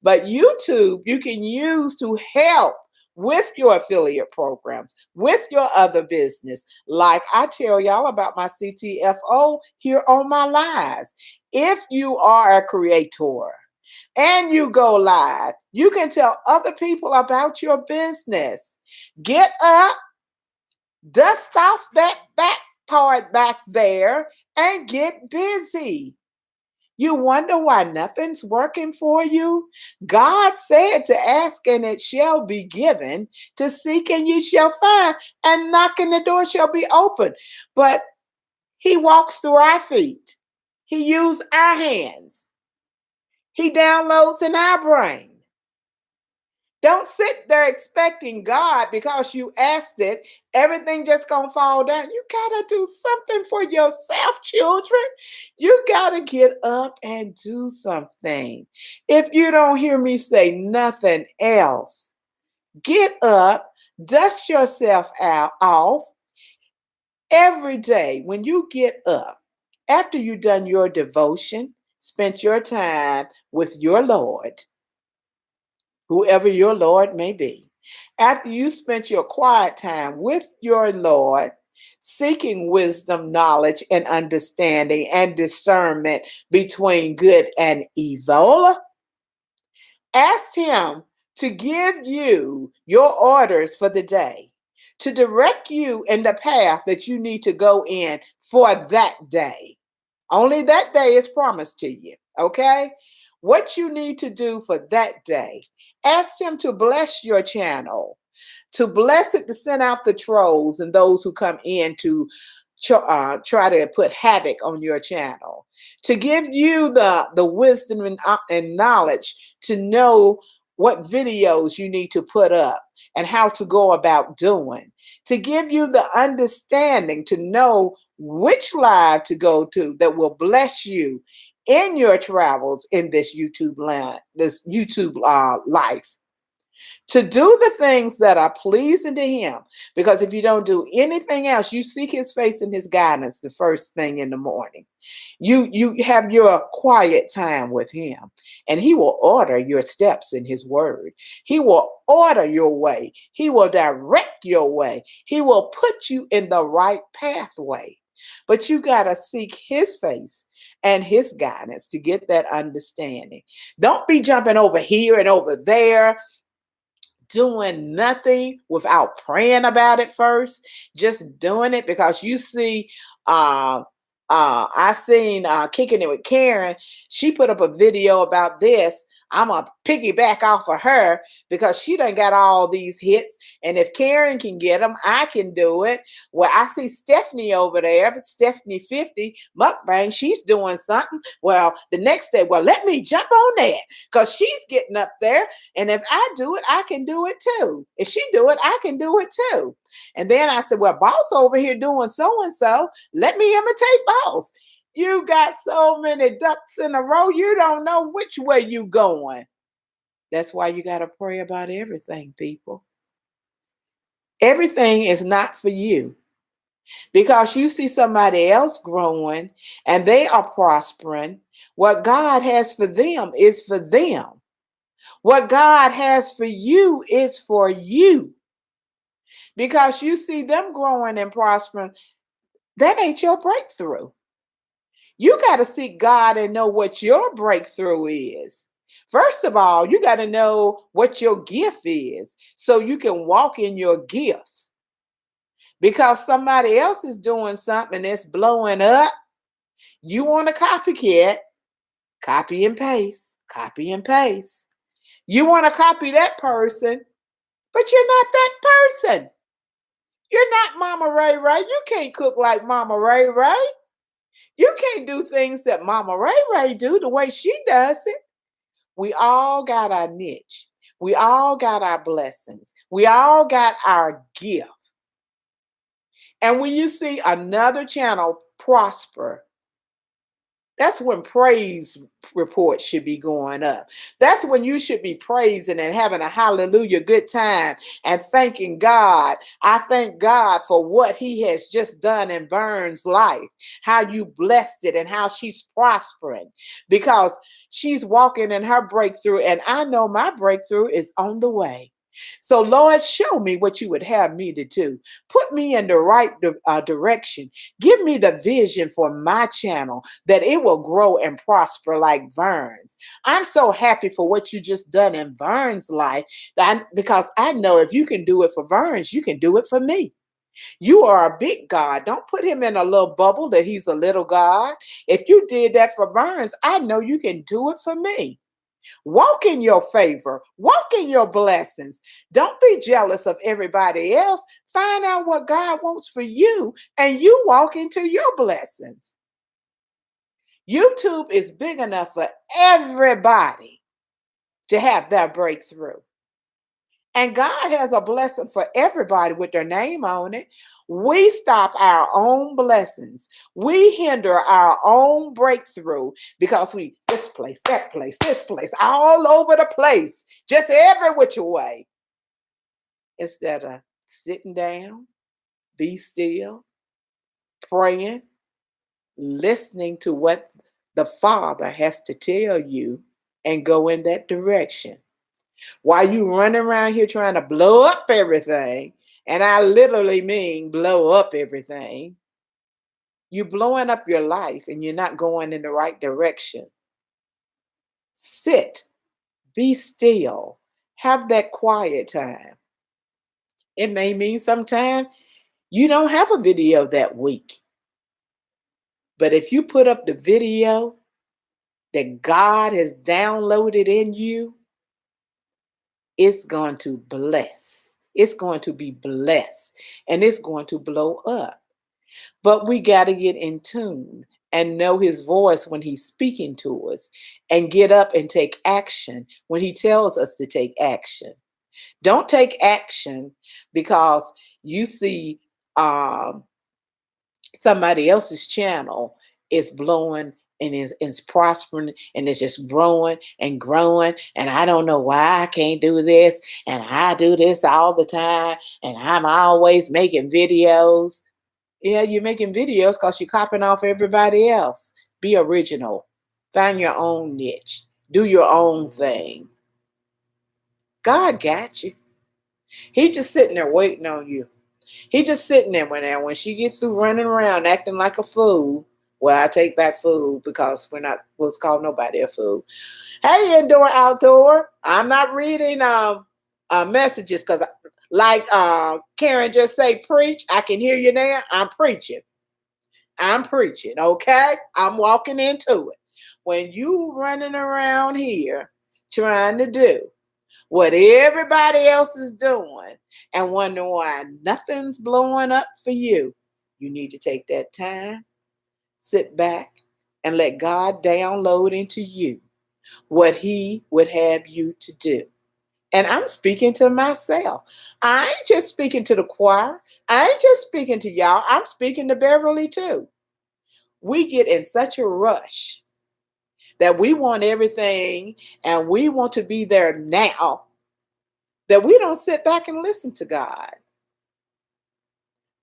Speaker 1: But YouTube you can use to help with your affiliate programs, with your other business. Like I tell y'all about my CTFO here on my lives. If you are a creator and you go live, you can tell other people about your business. Get up, dust off that back part back there, and get busy. You wonder why nothing's working for you? God said to ask and it shall be given, to seek and you shall find, and knock and the door shall be open. But he walks through our feet. He uses our hands. He downloads in our brain. Don't sit there expecting God because you asked it, everything just gonna fall down. You gotta do something for yourself, children. You gotta get up and do something. If you don't hear me say nothing else, get up, dust yourself off every day. When you get up, after you've done your devotion, spent your time with your Lord, whoever your Lord may be. After you spent your quiet time with your Lord, seeking wisdom, knowledge, and understanding and discernment between good and evil, ask him to give you your orders for the day, to direct you in the path that you need to go in for that day. Only that day is promised to you, okay? What you need to do for that day. Ask him to bless your channel, to bless it, to send out the trolls and those who come in to try to put havoc on your channel, to give you the wisdom and knowledge to know what videos you need to put up and how to go about doing, to give you the understanding to know which live to go to that will bless you in your travels in this YouTube life. To do the things that are pleasing to him. Because if you don't do anything else, you seek his face and his guidance the first thing in the morning. You have your quiet time with him, and he will order your steps in his word. He will order your way. He will direct your way. He will put you in the right pathway. But you got to seek his face and his guidance to get that understanding. Don't be jumping over here and over there, doing nothing without praying about it first, just doing it because you see, I seen Kicking It with Karen. She put up a video about this. I'm going to piggyback off of her because she done got all these hits. And if Karen can get them, I can do it. Well, I see Stephanie over there, Stephanie 50, mukbang. She's doing something. Well, the next day, well, let me jump on that because she's getting up there. And if I do it, I can do it too. If she do it, I can do it too. And then I said, well, boss over here doing so-and-so. Let me imitate boss. You got so many ducks in a row, you don't know which way you going. That's why you got to pray about everything, people. Everything is not for you. Because you see somebody else growing and they are prospering. What God has for them is for them. What God has for you is for you. Because you see them growing and prospering, that ain't your breakthrough. You got to seek God and know what your breakthrough is. First of all, you got to know what your gift is so you can walk in your gifts. because somebody else is doing something that's blowing up. You want a copycat, copy and paste, copy and paste. You want to copy that person, but you're not that person. You're not Mama Ray Ray. You can't cook like Mama Ray Ray. You can't do things that Mama Ray Ray do the way she does it. We all got our niche. We all got our blessings. We all got our gift. And when you see another channel prosper, that's when praise reports should be going up. That's when you should be praising and having a hallelujah good time and thanking God. I thank God for what he has just done in Vern's life, how you blessed it and how she's prospering, because she's walking in her breakthrough, and I know my breakthrough is on the way. So Lord, show me what you would have me to do. Put me in the right direction. Give me the vision for my channel that it will grow and prosper like Vern's. I'm so happy for what you just done in Vern's life, because I know if you can do it for Vern's, you can do it for me. You are a big God. Don't put him in a little bubble that he's a little God. If you did that for Vern's, I know you can do it for me. Walk in your favor. Walk in your blessings. Don't be jealous of everybody else. Find out what God wants for you, and you walk into your blessings. YouTube is big enough for everybody to have their breakthrough. And God has a blessing for everybody with their name on it. We stop our own blessings. We hinder our own breakthrough because we this place, that place, this place, all over the place, just every which way. Instead of sitting down, be still, praying, listening to what the Father has to tell you and go in that direction. While you run around here trying to blow up everything, and I literally mean blow up everything, you're blowing up your life and you're not going in the right direction. Sit, be still, have that quiet time. It may mean sometimes you don't have a video that week. But if you put up the video that God has downloaded in you, it's going to bless. It's going to be blessed, and it's going to blow up. But we got to get in tune and know his voice when he's speaking to us, and get up and take action when he tells us to take action. Don't take action because you see somebody else's channel is blowing and is prospering and it's just growing and growing, and I don't know why I can't do this, and I do this all the time, and I'm always making videos. Yeah, you're making videos because you're copying off everybody else. Be original. Find your own niche. Do your own thing. God got you. He just sitting there waiting on you. He just sitting there when she gets through running around acting like a fool. Well, I take back fool because we're not supposed to call nobody a fool. Hey, indoor, outdoor. I'm not reading messages because like Karen just say preach. I can hear you now. I'm preaching. Okay? I'm walking into it. When you running around here trying to do what everybody else is doing and wonder why nothing's blowing up for you, you need to take that time, sit back, and let God download into you what he would have you to do. And I'm speaking to myself. I ain't just speaking to the choir. I ain't just speaking to y'all. I'm speaking to Beverly too. We get in such a rush that we want everything and we want to be there now, that we don't sit back and listen to God.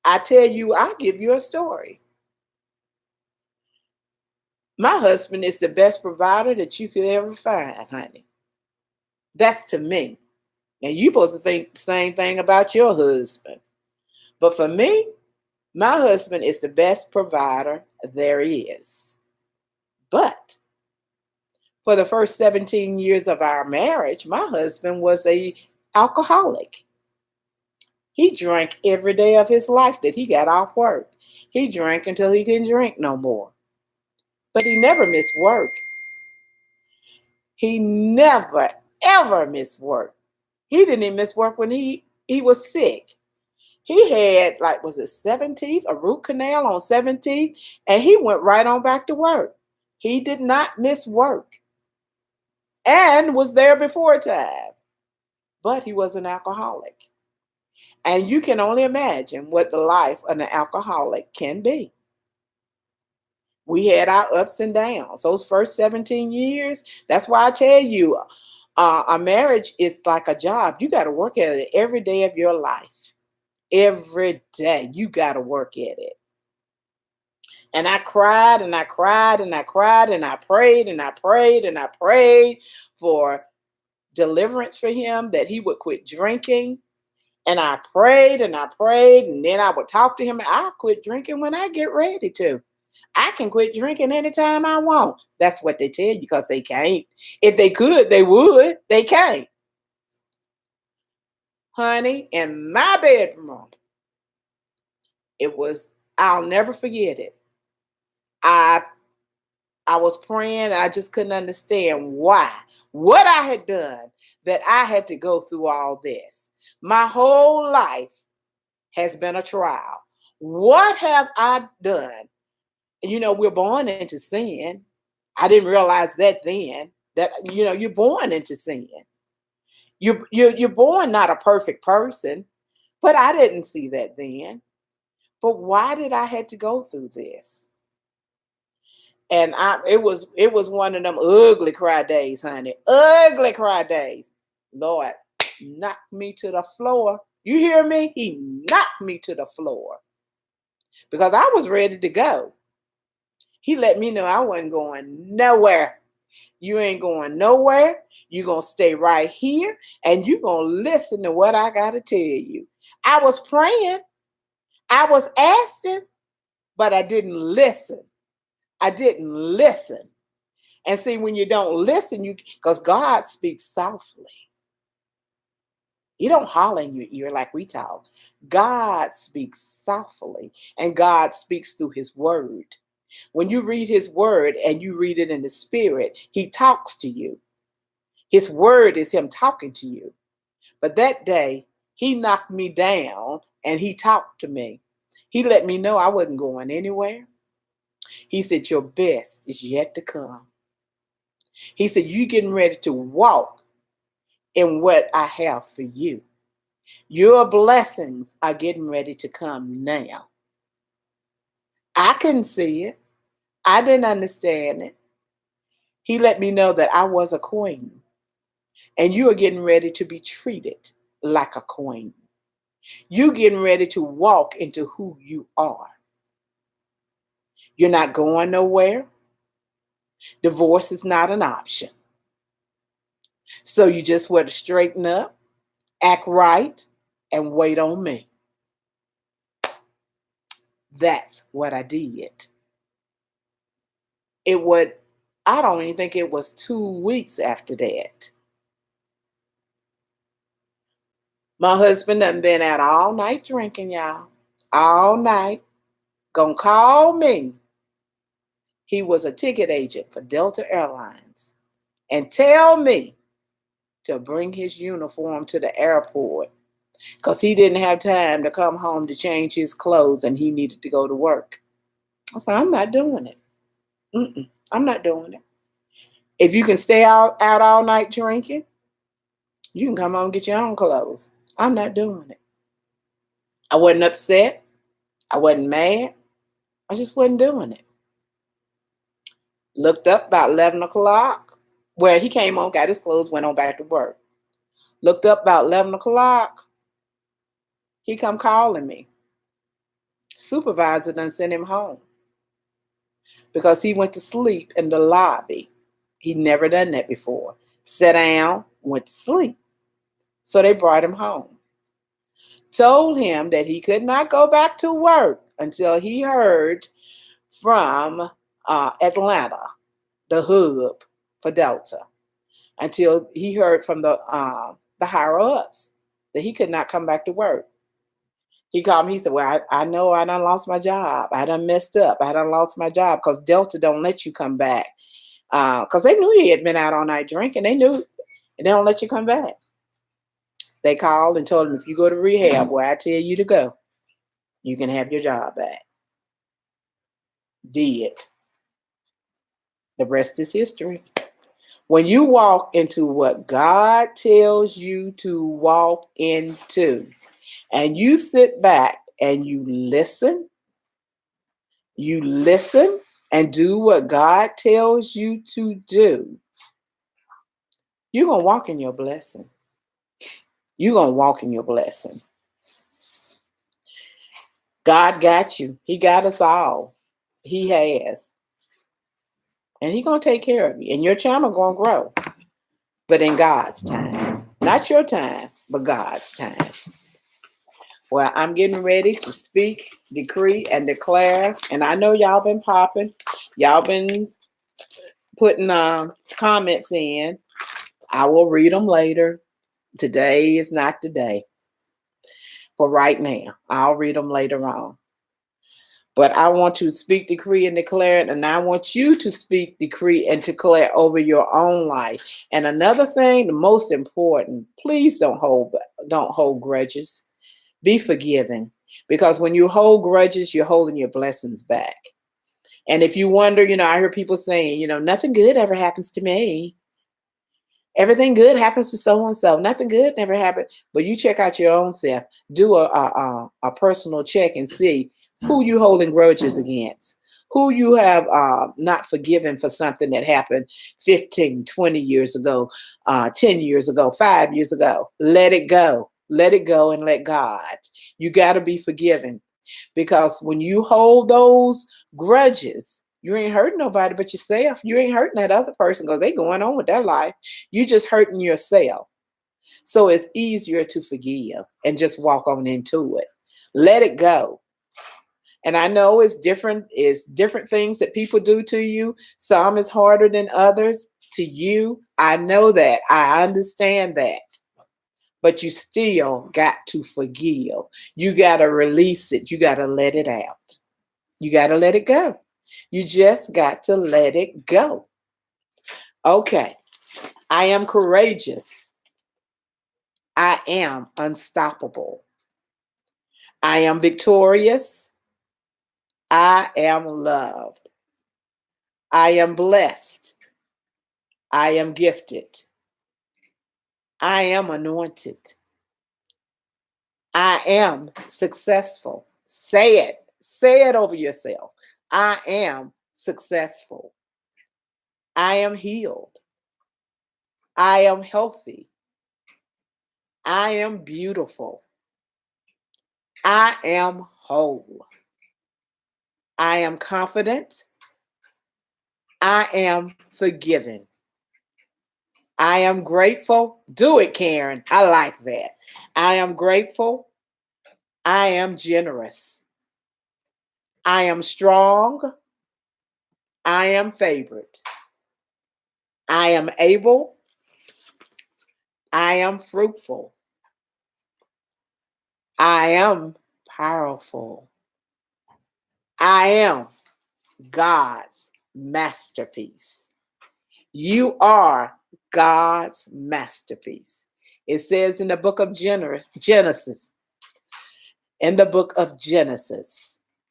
Speaker 1: I tell you, I'll give you a story. My husband is the best provider that you could ever find, honey. That's to me. Now, you're supposed to think the same thing about your husband. But for me, my husband is the best provider there is. But for the first 17 years of our marriage, my husband was an alcoholic. He drank every day of his life that he got off work. He drank until he couldn't drink no more. But he never missed work. He never, ever missed work. He didn't even miss work when he was sick. He had, like, was it 17th, a root canal on 17th, and he went right on back to work. He did not miss work and was there before time, but he was an alcoholic. And you can only imagine what the life of an alcoholic can be. We had our ups and downs. Those first 17 years, that's why I tell you, a marriage is like a job. You got to work at it every day of your life. Every day, you got to work at it. And I cried and I cried and I cried and I prayed and I prayed and I prayed for deliverance for him, that he would quit drinking. And I prayed and I prayed, and then I would talk to him. I'll quit drinking when I get ready to. I can quit drinking anytime I want. That's what they tell you, because they can't. If they could, they would. They can't. Honey, in my bedroom, I'll never forget it. I was praying. I just couldn't understand what I had done, that I had to go through all this. My whole life has been a trial. What have I done? We're born into sin. I didn't realize that then, that, you're born into sin. You're born not a perfect person, but I didn't see that then. But why did I have to go through this? And it was one of them ugly cry days, honey. Ugly cry days. Lord, knocked me to the floor. You hear me? He knocked me to the floor because I was ready to go. He let me know I wasn't going nowhere. You ain't going nowhere. You're going to stay right here and you're going to listen to what I got to tell you. I was praying. I was asking, but I didn't listen. I didn't listen. And see, when you don't listen, because God speaks softly. You don't holler in your ear like we talk. God speaks softly, and God speaks through his word. When you read his word and you read it in the spirit, he talks to you. His word is him talking to you. But that day, he knocked me down and he talked to me. He let me know I wasn't going anywhere. He said, your best is yet to come. He said, you're getting ready to walk in what I have for you. Your blessings are getting ready to come now. I couldn't see it. I didn't understand it. He let me know that I was a queen, and you are getting ready to be treated like a queen. You're getting ready to walk into who you are. You're not going nowhere. Divorce is not an option. So you just want to straighten up, act right, and wait on me. That's what I did. I don't even think it was 2 weeks after that. My husband done been out all night drinking, y'all. All night. Gonna call me. He was a ticket agent for Delta Airlines. And tell me to bring his uniform to the airport because he didn't have time to come home to change his clothes and he needed to go to work. I said, I'm not doing it. I'm not doing it. If you can stay out all night drinking, you can come home and get your own clothes. I'm not doing it. I wasn't upset. I wasn't mad. I just wasn't doing it. Looked up about 11 o'clock. Well, he came home, got his clothes, went on back to work. Looked up about 11 o'clock. He come calling me. Supervisor done sent him home because he went to sleep in the lobby. He'd never done that before. Sat down, went to sleep. So they brought him home. Told him that he could not go back to work until he heard from Atlanta, the hub for Delta, until he heard from the higher ups that he could not come back to work. He called me. He said, well, I know I done lost my job. I done messed up. I done lost my job because Delta don't let you come back. Because they knew he had been out all night drinking. They knew, and they don't let you come back. They called and told him, if you go to rehab where I tell you to go, you can have your job back. Did. The rest is history. When you walk into what God tells you to walk into, and you sit back and you listen and do what God tells you to do, you're going to walk in your blessing. You're going to walk in your blessing. God got you. He got us all. He has. And He's going to take care of you. And your channel going to grow. But in God's time. Not your time, but God's time. Well, I'm getting ready to speak, decree, and declare. And I know y'all been popping. Y'all been putting comments in. I will read them later. Today is not the day. But right now, I'll read them later on. But I want to speak, decree, and declare it. And I want you to speak, decree, and declare over your own life. And another thing, the most important, please don't hold grudges. Be forgiving. Because when you hold grudges, you're holding your blessings back. And if you wonder, I hear people saying, nothing good ever happens to me. Everything good happens to so-and-so. Nothing good never happened. But you check out your own self. Do a personal check and see who you holding grudges against. Who you have not forgiven for something that happened 15, 20 years ago, 10 years ago, 5 years ago. Let it go. Let it go and let God. You got to be forgiven. Because when you hold those grudges, you ain't hurting nobody but yourself. You ain't hurting that other person because they going on with their life. You just hurting yourself. So it's easier to forgive and just walk on into it. Let it go. And I know it's different things that people do to you. Some is harder than others to you. I know that. I understand that. But you still got to forgive. You got to release it. You got to let it out. You got to let it go. You just got to let it go. Okay. I am courageous. I am unstoppable. I am victorious. I am loved. I am blessed. I am gifted. I am anointed. I am successful. Say it. Say it over yourself. I am successful. I am healed. I am healthy. I am beautiful. I am whole. I am confident. I am forgiven. I am grateful. Do it, Karen. I like that. I am grateful. I am generous. I am strong. I am favored. I am able. I am fruitful. I am powerful. I am God's masterpiece. You are God's masterpiece. It says in the book of Genesis,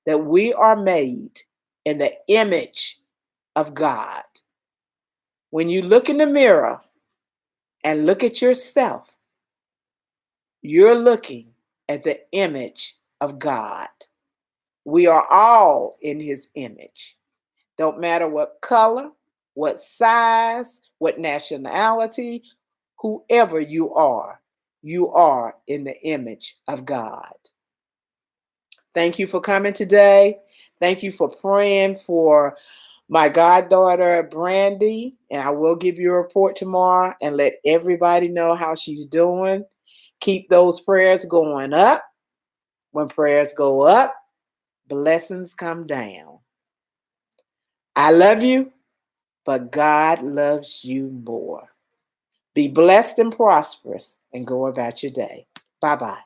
Speaker 1: that we are made in the image of God. When you look in the mirror and look at yourself, you're looking at the image of God. We are all in His image. Don't matter what color, what size, what nationality, whoever you are in the image of God. Thank you for coming today. Thank you for praying for my goddaughter, Brandy. And I will give you a report tomorrow and let everybody know how she's doing. Keep those prayers going up. When prayers go up, blessings come down. I love you, but God loves you more. Be blessed and prosperous and go about your day. Bye-bye.